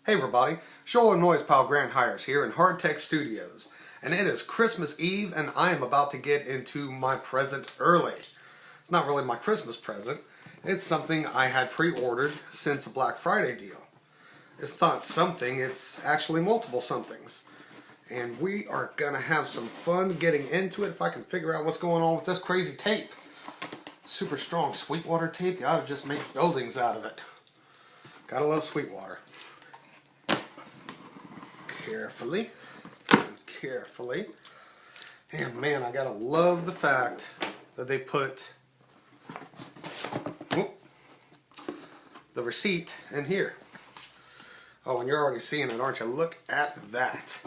Hey everybody, Shoal Illinois' pal Grant Hires here in Hardtek Studios, and it is Christmas Eve and I am about to get into my present early. It's not really my Christmas present, it's something I had pre-ordered since a Black Friday deal. It's not something, it's actually multiple somethings. And we are gonna have some fun getting into it if I can figure out what's going on with this crazy tape. Super strong Sweetwater tape, you ought to just make buildings out of it. Gotta love Sweetwater. Carefully, carefully, and man, I gotta love the fact that they put the receipt in here. Oh, and you're already seeing it, aren't you? Look at that.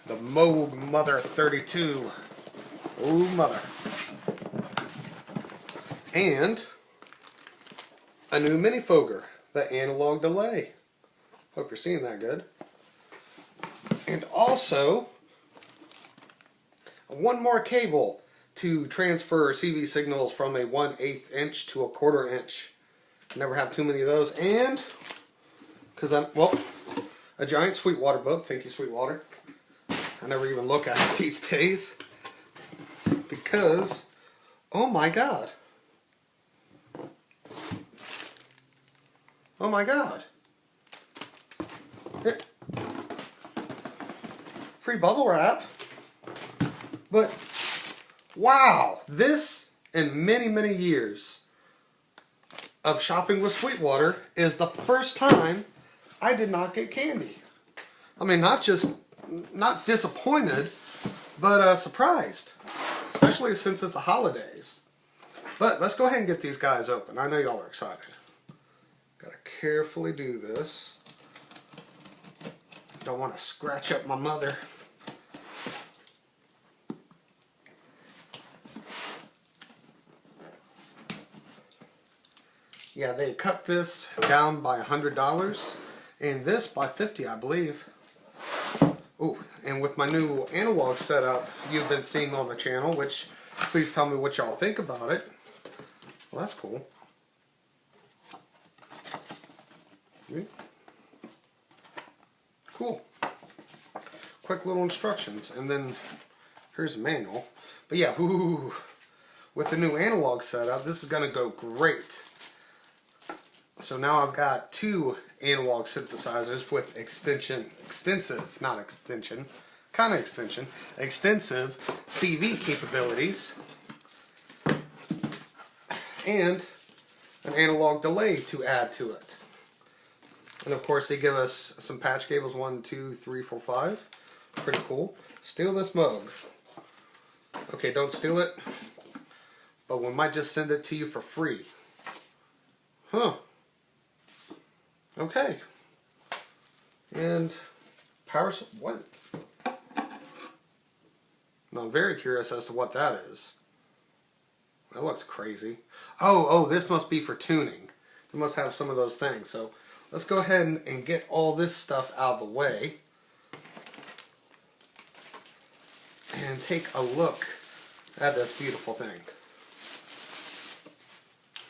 The Moog Mother-32. Oh, mother. And a new minifoger, the analog delay. Hope you're seeing that good. And also, one more cable to transfer CV signals from a 1/8 inch to a 1/4 inch. Never have too many of those. And, because a giant Sweetwater book. Thank you, Sweetwater. I never even look at it these days. Because, oh my God. Oh my God. Free bubble wrap. But wow, this in many years of shopping with Sweetwater is the first time I did not get candy. I mean, not disappointed, but surprised, especially since it's the holidays. But let's go ahead and get these guys open. I know y'all are excited. Gotta carefully do this. Don't want to scratch up my mother. Yeah, they cut this down by $100 and this by $50, I believe. Oh, and with my new analog setup you've been seeing on the channel, which please tell me what y'all think about it. Well, that's cool. Cool. Quick little instructions, and then here's a manual. But yeah, with the new analog setup, this is going to go great. So now I've got two analog synthesizers with extensive CV capabilities, and an analog delay to add to it. And of course they give us some patch cables, 1, 2, 3, 4, 5. Pretty cool. Steal this Moog. Okay, don't steal it, but we might just send it to you for free. Huh. Okay. And power, what? Now I'm very curious as to what that is. That looks crazy. Oh, this must be for tuning. They must have some of those things. So let's go ahead and get all this stuff out of the way and take a look at this beautiful thing.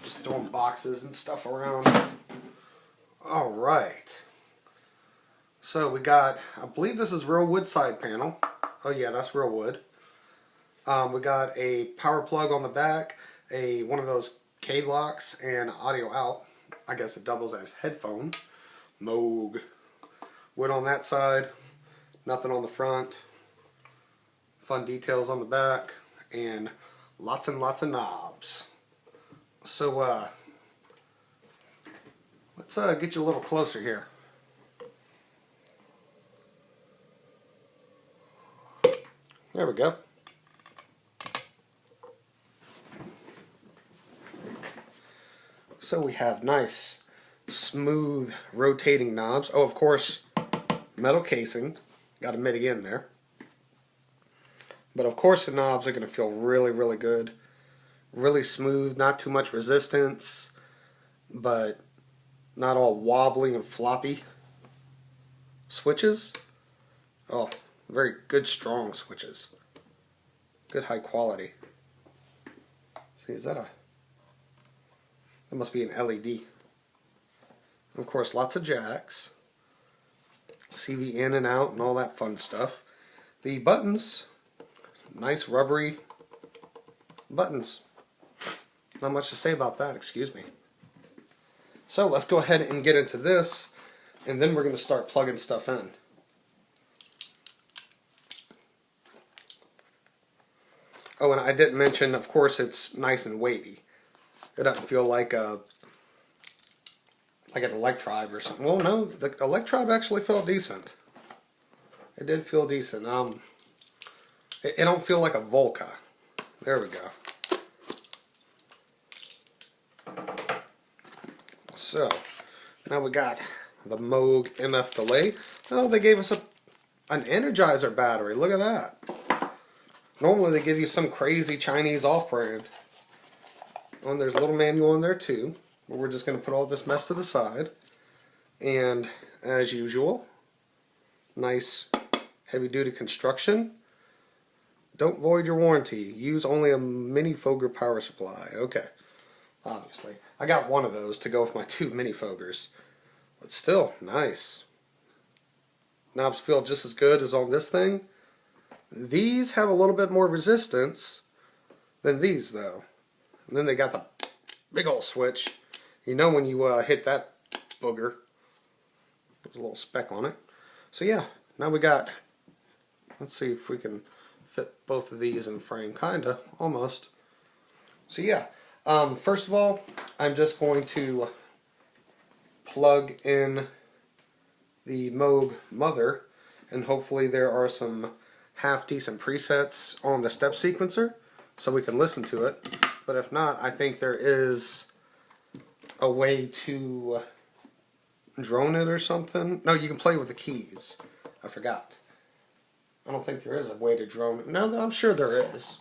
Just throwing boxes and stuff around. Alright. So we got, I believe this is real wood side panel. Oh yeah, that's real wood. We got a power plug on the back, one of those K-locks, and audio out. I guess it doubles as headphone. Moog. Wood on that side, nothing on the front. Fun details on the back, and lots of knobs. So let's get you a little closer here. There we go. So we have nice, smooth, rotating knobs. Oh, of course, metal casing. Got a MIDI in there. But of course the knobs are going to feel really good. Really smooth, not too much resistance, but not all wobbly and floppy. Switches. Oh, very good, strong switches. Good high quality. See, is that a... That must be an LED. Of course, lots of jacks. CV in and out and all that fun stuff. The buttons, nice rubbery buttons. Not much to say about that, excuse me. So let's go ahead and get into this, and then we're going to start plugging stuff in. Oh, and I didn't mention, of course, it's nice and weighty. It doesn't feel like an Electribe or something. Well, no, the Electribe actually felt decent. It did feel decent. It don't feel like a Volca. There we go. So, now we got the Moog MF delay. Oh, they gave us an Energizer battery. Look at that. Normally they give you some crazy Chinese off-brand. And there's a little manual in there too. But we're just going to put all this mess to the side. And as usual, nice heavy-duty construction. Don't void your warranty. Use only a mini Foger power supply. Okay, obviously. I got one of those to go with my 2 mini Fogers. But still, nice. Knobs feel just as good as on this thing. These have a little bit more resistance than these though. And then they got the big old switch. You know when you hit that booger. There's a little speck on it. So yeah, now we got, let's see if we can fit both of these in frame. Kinda, almost. So yeah, first of all, I'm just going to plug in the Moog Mother, and hopefully there are some half-decent presets on the step sequencer so we can listen to it. But if not, I think there is a way to drone it or something. No, you can play with the keys. I forgot. I don't think there is a way to drone it. No, I'm sure there is.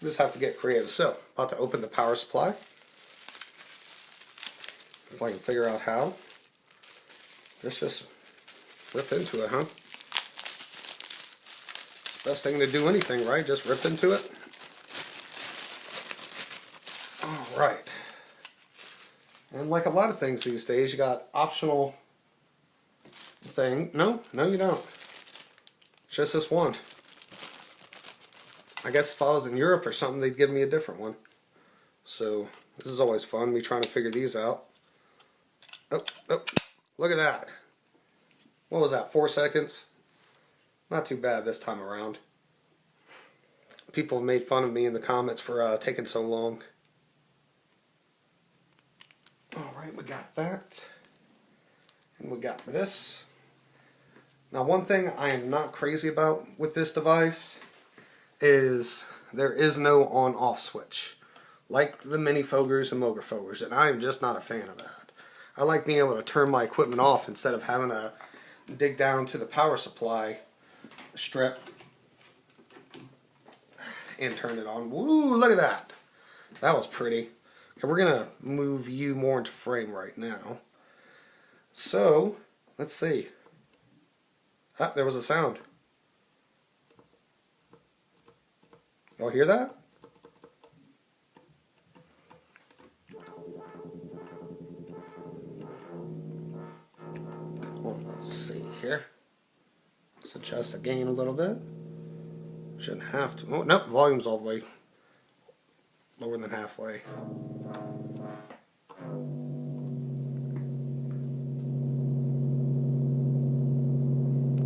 You just have to get creative. So, about to open the power supply. If I can figure out how. Let's just rip into it, huh? Best thing to do anything, right? Just rip into it. Alright. And like a lot of things these days, you got optional thing. No, you don't. It's just this one. I guess if I was in Europe or something, they'd give me a different one. So, this is always fun, me trying to figure these out. Oh, look at that. What was that, 4 seconds? Not too bad this time around. People have made fun of me in the comments for taking so long. Alright, we got that. And we got this. Now one thing I am not crazy about with this device is there is no on-off switch. Like the mini Fogers and Moog Fogers, and I am just not a fan of that. I like being able to turn my equipment off instead of having to dig down to the power supply strip and turn it on. Woo, look at that. That was pretty. Okay, we're going to move you more into frame right now. So, let's see. Ah, there was a sound. Y'all hear that? Well, let's see here. Let's adjust the gain a little bit. Shouldn't have to. Oh, nope, volume's all the way lower than halfway.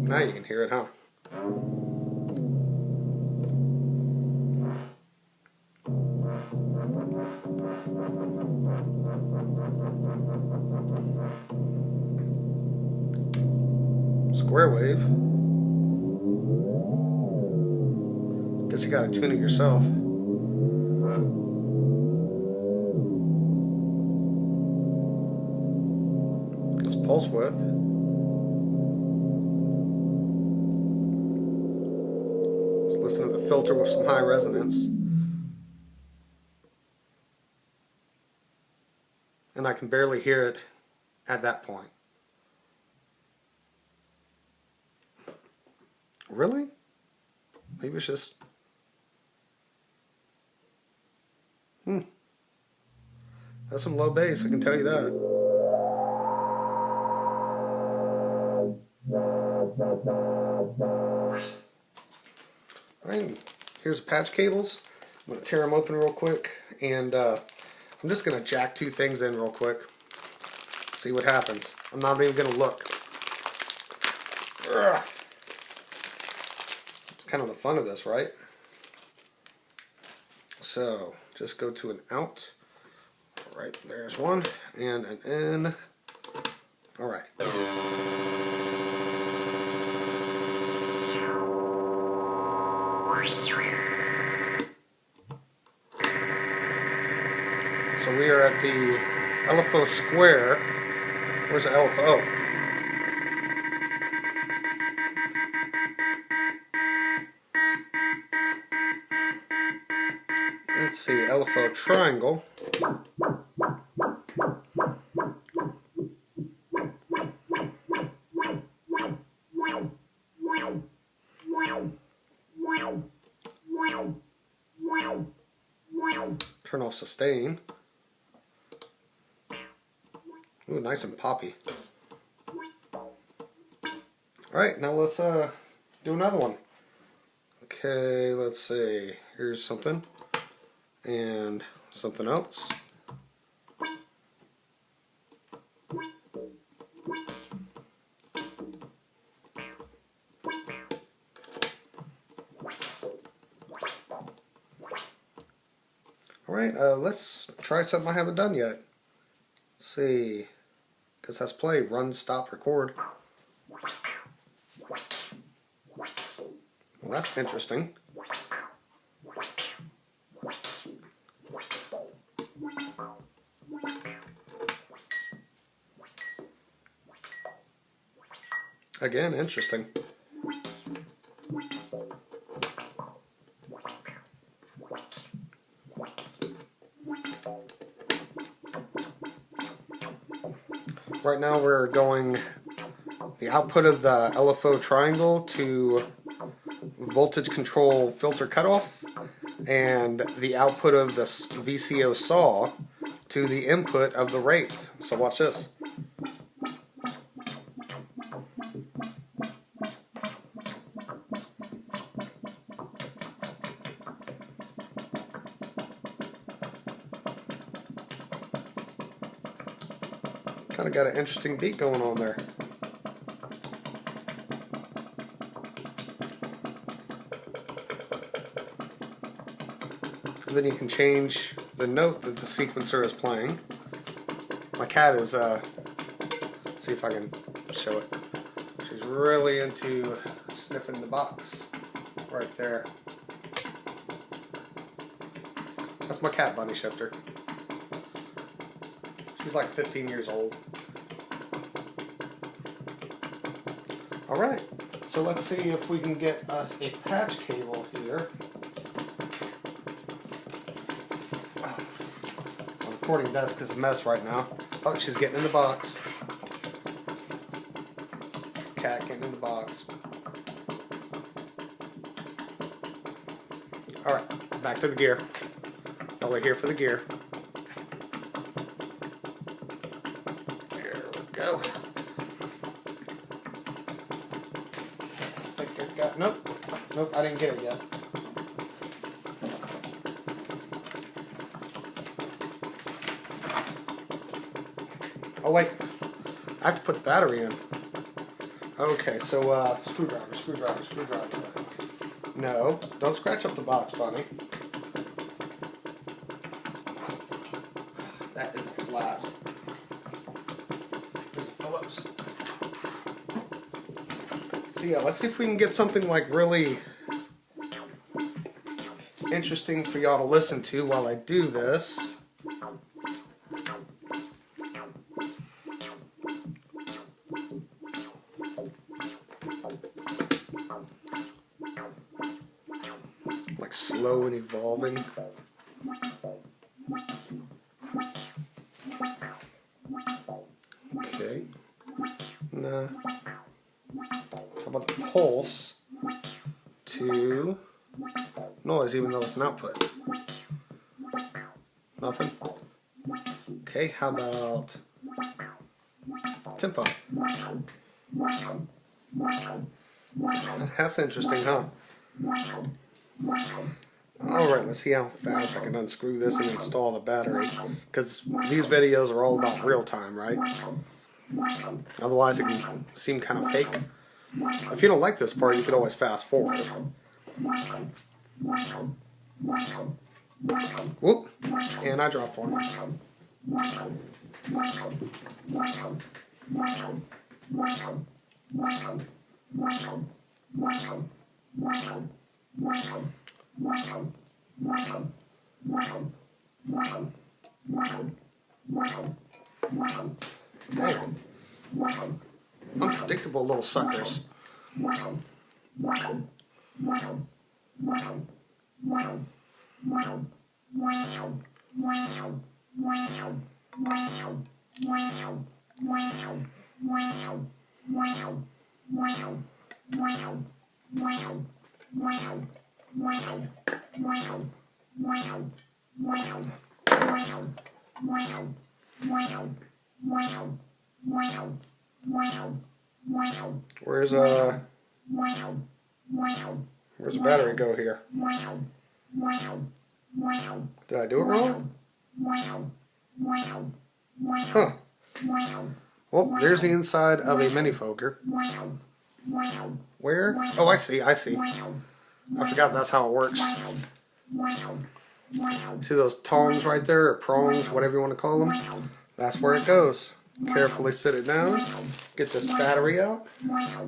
Now you can hear it, huh? Square wave. Guess you gotta tune it yourself. Guess pulse width. Let's listen to the filter with some high resonance. And I can barely hear it at that point. Really? Maybe it's just... That's some low bass, I can tell you that. Alright, here's the patch cables. I'm going to tear them open real quick, and I'm just going to jack two things in real quick. See what happens. I'm not even going to look. Ugh. It's kind of the fun of this, right? So, just go to an out. Alright, there's one, and an in. Alright. So we are at the LFO square. Where's the LFO? Let's see, LFO triangle. Turn off sustain. Ooh, nice and poppy. Alright, now let's do another one. Okay, let's see. Here's something. And something else. Alright, let's try something I haven't done yet. Let's see. Guess that's play. Run, stop, record. Well, that's interesting. Again, interesting. Right now we're going the output of the LFO triangle to voltage control filter cutoff, and the output of the VCO saw to the input of the rate. So watch this. Kind of got an interesting beat going on there. And then you can change the note that the sequencer is playing. My cat is, see if I can show it. She's really into sniffing the box right there. That's my cat bunny shifter. She's like 15 years old. Alright, so let's see if we can get us a patch cable here. My recording desk is a mess right now. Oh, she's getting in the box. Cat getting in the box. Alright, back to the gear. I'll wait here for the gear. There we go. Nope, I didn't get it yet. Oh wait, I have to put the battery in. Okay, so screwdriver. No, don't scratch up the box, Bunny. That is a flat. There's a Phillips. So yeah, let's see if we can get something like really interesting for y'all to listen to while I do this. Like slow and evolving. Okay. Nah. How about the pulse to noise, even though it's an output? Nothing? Okay, how about tempo? That's interesting, huh? Alright, let's see how fast I can unscrew this and install the battery. Because these videos are all about real time, right? Otherwise it can seem kind of fake. If you don't like this part, you can always fast forward. Whoop! And I dropped one. Man. Unpredictable little suckers. Where's the battery go here? Did I do it wrong? Huh. Well, there's the inside of a minifoker. Where? Oh, I see. I forgot that's how it works. See those tongs right there, or prongs, whatever you want to call them? That's where it goes. Carefully sit it down. Get this battery out. And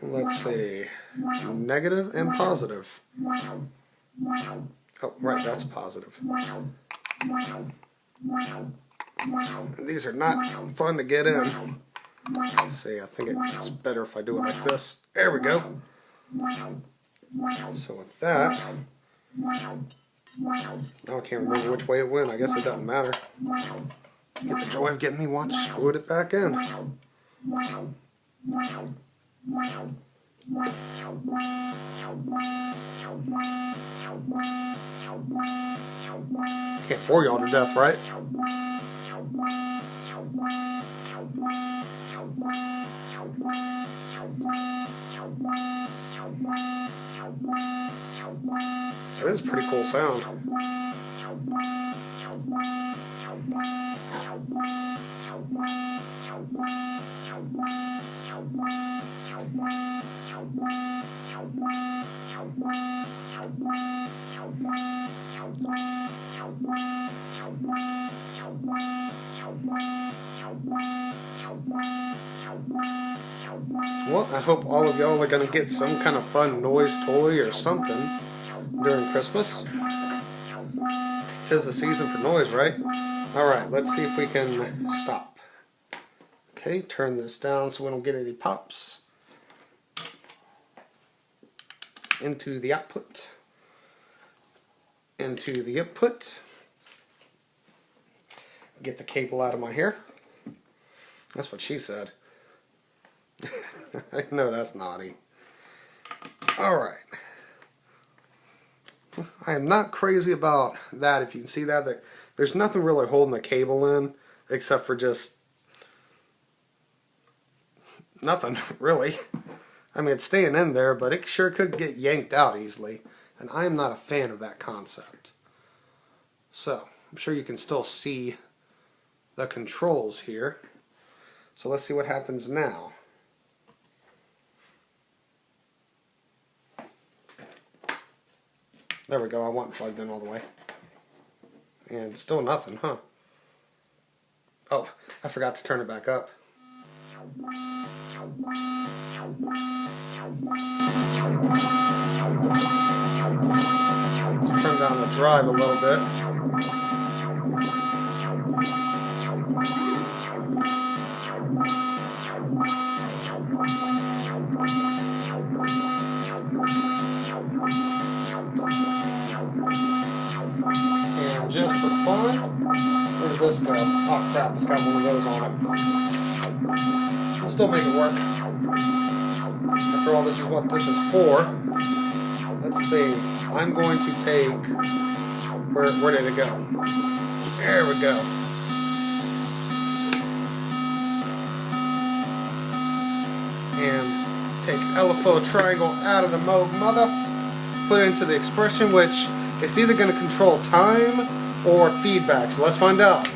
let's see. Negative and positive. Oh, right, that's positive. These are not fun to get in. Let's see, I think it's better if I do it like this. There we go. So with that, now I can't remember which way it went. I guess it doesn't matter. Get the joy of getting me watch screwed it back in. Can't bore y'all to death, right? That is a pretty cool sound. Well, I hope all of y'all are going to get some kind of fun noise toy or something during Christmas. 'Tis the season for noise, right? Alright, let's see if we can stop. Okay, turn this down so we don't get any pops. Into the output. Into the input. Get the cable out of my hair. That's what she said. I know that's naughty. Alright. I am not crazy about that. If you can see that, there's nothing really holding the cable in except for just nothing, really. I mean, it's staying in there, but it sure could get yanked out easily. And I am not a fan of that concept. So, I'm sure you can still see the controls here. So let's see what happens now. There we go, I want plugged in all the way. And still nothing, huh? Oh, I forgot to turn it back up. Let's turn down the drive a little bit. And just for fun, where did this go? Oh crap, it's got one of those on it. We'll still make it work. After all, this is what this is for. Let's see. I'm going to take... Where did it go? There we go. take LFO triangle out of the Moog Mother, put it into the expression, which is either going to control time or feedback. So let's find out.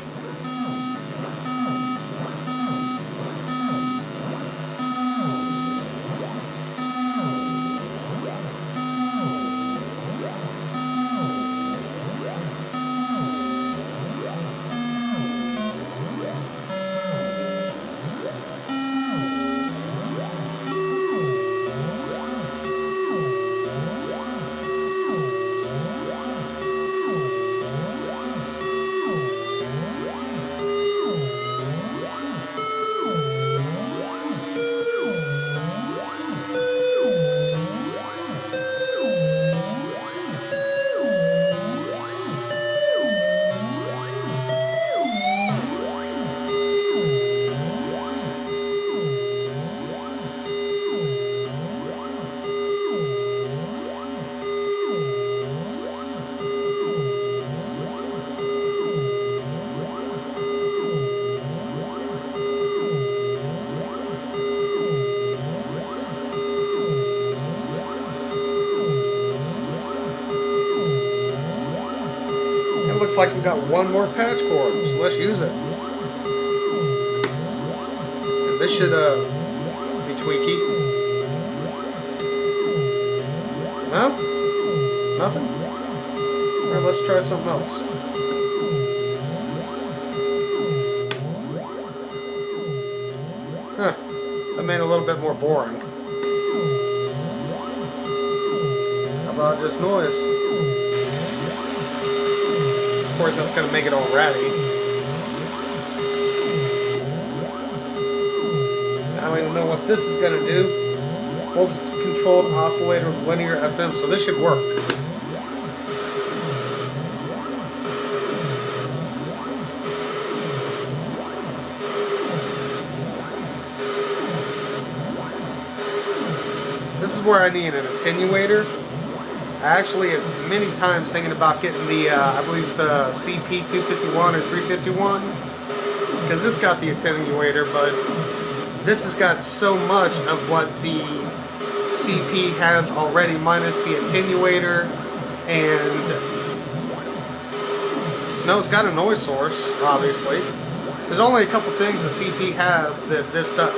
Looks like we got one more patch cord, so let's use it. And this should be tweaky. No? Nothing? Alright, let's try something else. Huh. That made it a little bit more boring. How about just noise? Of course, that's going to make it all ratty. I don't even know what this is going to do. Voltage controlled oscillator with linear FM, so this should work. This is where I need an attenuator. I actually have many times thinking about getting the, I believe it's the CP251 or 351, because this got the attenuator, but this has got so much of what the CP has already, minus the attenuator, and no, it's got a noise source, obviously. There's only a couple things the CP has that this does,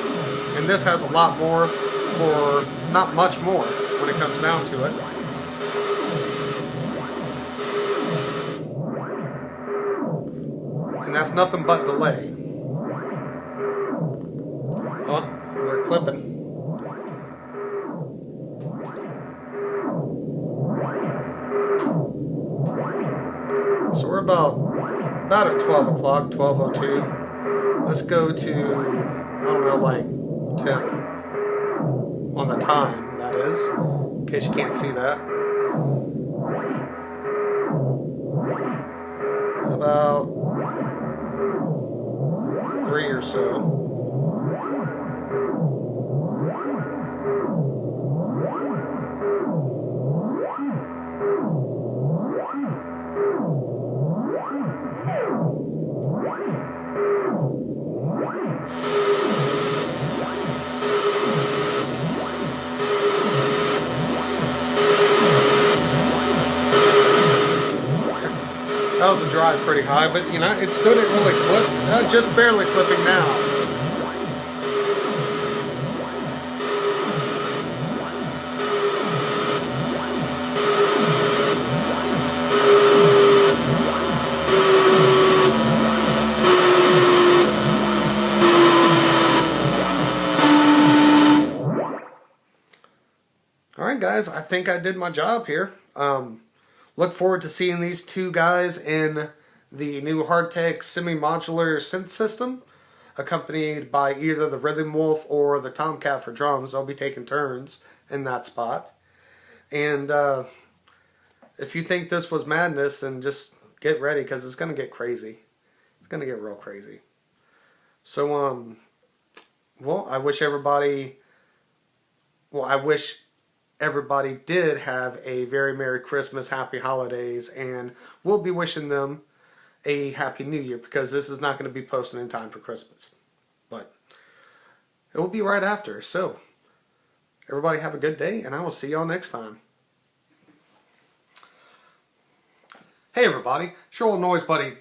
and this has a lot more for not much more when it comes down to it. And that's nothing but delay. Oh, we're clipping. So we're about at 12 o'clock, 12:02. Let's go to, I don't know, like 10 on the time, that is, in case you can't see that. About 3 or so. That was a drive pretty high, but you know, it still didn't really clip. Just barely clipping now. Alright guys, I think I did my job here. Look forward to seeing these two guys in the new Hardtek Semi Modular synth system, accompanied by either the Rhythm Wolf or the Tomcat for drums. They'll be taking turns in that spot. And if you think this was madness, then just get ready, because it's going to get crazy. It's going to get real crazy. So, well, I wish everybody did have a very Merry Christmas, Happy Holidays, and we'll be wishing them a Happy New Year, because this is not going to be posted in time for Christmas. But it will be right after. So, Everybody have a good day, and I will see y'all next time. Hey everybody, it's your old noise buddy.